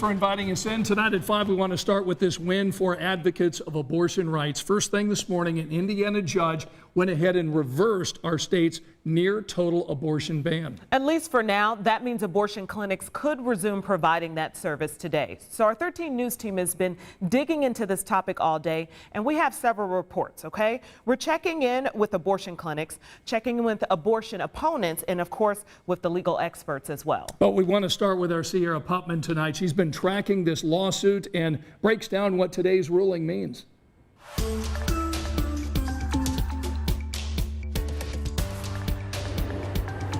For inviting us in tonight at 5. We want to start with this win for advocates of abortion rights. First thing this morning, an Indiana judge went ahead and reversed our state's near total abortion ban. At least for now, that means abortion clinics could resume providing that service today. So our 13 News team has been digging into this topic all day, and we have several reports, okay? We're checking in with abortion clinics, checking in with abortion opponents, and of course with the legal experts as well. But we want to start with our Sierra Putman tonight. She's been tracking this lawsuit and breaks down what today's ruling means.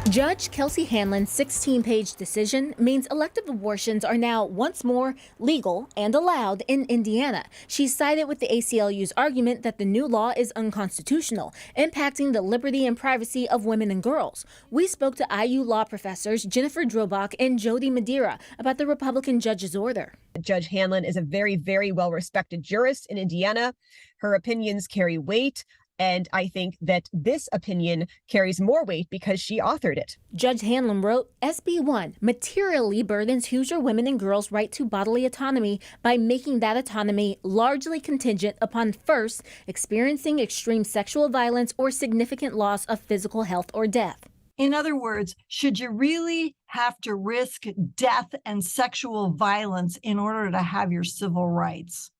Judge Kelsey Hanlon's 16-page decision means elective abortions are now once more legal and allowed in Indiana. She sided with the ACLU's argument that the new law is unconstitutional, impacting the liberty and privacy of women and girls. We spoke to IU law professors Jennifer Drobach and Jody Madeira about the Republican judge's order. Judge Hanlon is a very, very well-respected jurist in Indiana. Her opinions carry weight. And I think that this opinion carries more weight because she authored it. Judge Hanlon wrote, SB 1 materially burdens Hoosier women and girls' right to bodily autonomy by making that autonomy largely contingent upon first experiencing extreme sexual violence or significant loss of physical health or death. In other words, should you really have to risk death and sexual violence in order to have your civil rights?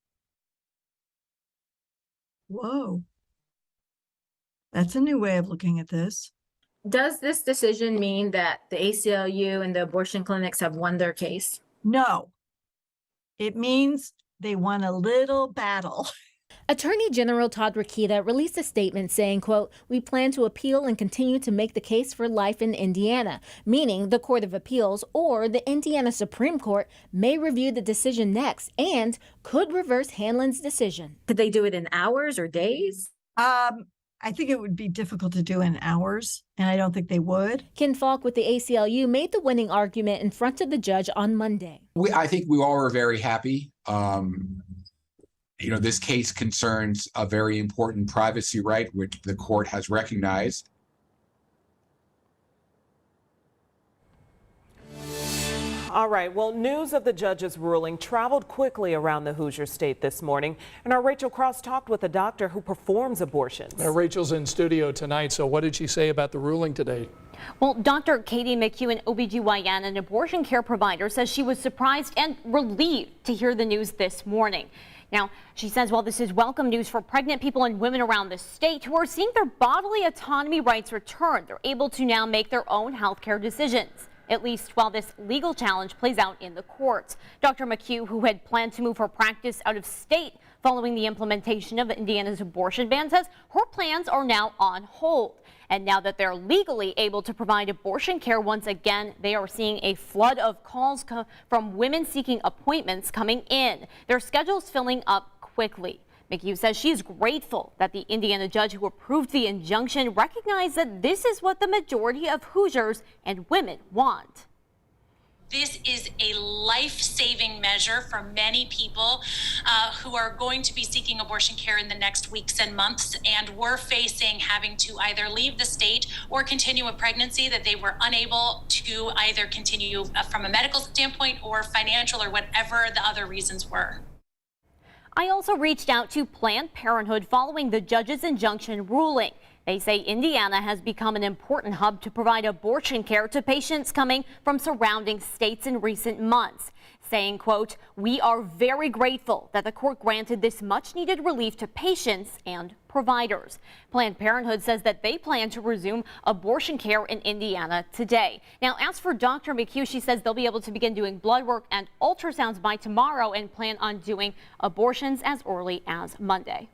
Whoa. That's a new way of looking at this. Does this decision mean that the ACLU and the abortion clinics have won their case? No. It means they won a little battle. Attorney General Todd Rokita released a statement saying, quote, we plan to appeal and continue to make the case for life in Indiana, meaning the Court of Appeals or the Indiana Supreme Court may review the decision next and could reverse Hanlon's decision. Could they do it in hours or days? I think it would be difficult to do in hours, and I don't think they would. Ken Falk with the ACLU made the winning argument in front of the judge on Monday. I think we all were very happy. This case concerns a very important privacy right, which the court has recognized. All right, well, news of the judge's ruling traveled quickly around the Hoosier state this morning, and our Rachel Cross talked with a doctor who performs abortions. Now, Rachel's in studio tonight, so what did she say about the ruling today? Well, Dr. Katie McHugh, an OBGYN and abortion care provider, says she was surprised and relieved to hear the news this morning. Now, she says while this is welcome news for pregnant people and women around the state who are seeing their bodily autonomy rights returned, they're able to now make their own health care decisions, at least while this legal challenge plays out in the courts. Dr. McHugh, who had planned to move her practice out of state following the implementation of Indiana's abortion ban, says her plans are now on hold. And now that they're legally able to provide abortion care once again, they are seeing a flood of calls from women seeking appointments coming in. Their schedules filling up quickly. McHugh says she's grateful that the Indiana judge who approved the injunction recognized that this is what the majority of Hoosiers and women want. This is a life-saving measure for many people who are going to be seeking abortion care in the next weeks and months, and were facing having to either leave the state or continue a pregnancy that they were unable to either continue from a medical standpoint or financial or whatever the other reasons were. I also reached out to Planned Parenthood following the judge's injunction ruling. They say Indiana has become an important hub to provide abortion care to patients coming from surrounding states in recent months, saying, quote, we are very grateful that the court granted this much needed relief to patients and providers. Planned Parenthood says that they plan to resume abortion care in Indiana today. Now, as for Dr. McHugh, she says they'll be able to begin doing blood work and ultrasounds by tomorrow and plan on doing abortions as early as Monday.